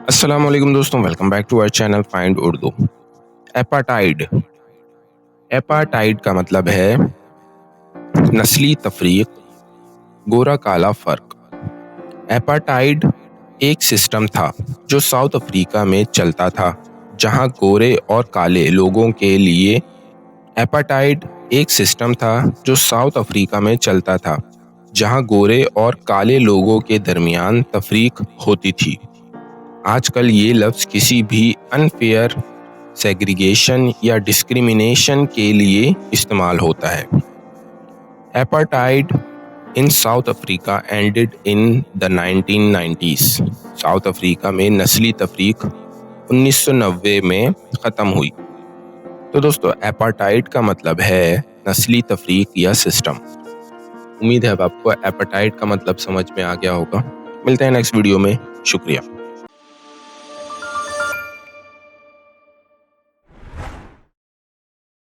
السلام علیکم دوستوں، welcome back to our channel find Urdu. Apartheid کا مطلب ہے نسلی تفریق، گورا کالا فرق۔ ایپاٹائڈ ایک سسٹم تھا جو ساؤتھ افریقہ میں چلتا تھا جہاں گورے اور کالے لوگوں کے لیے ایپاٹائڈ ایک سسٹم تھا جو ساؤتھ افریقہ میں چلتا تھا جہاں گورے اور کالے لوگوں کے درمیان تفریق ہوتی تھی۔ آج کل یہ لفظ کسی بھی انفیئر سیگریگیشن یا ڈسکریمنیشن کے لیے استعمال ہوتا ہے۔ Apartheid in South Africa ended in the 1990s۔ South Africa میں نسلی تفریق 1990 میں ختم ہوئی۔ تو دوستو، ایپارٹائڈ کا مطلب ہے نسلی تفریق یا سسٹم۔ امید ہے اب آپ کو ایپارٹائڈ کا مطلب سمجھ میں آ گیا ہوگا۔ ملتے ہیں نیکسٹ ویڈیو میں، شکریہ۔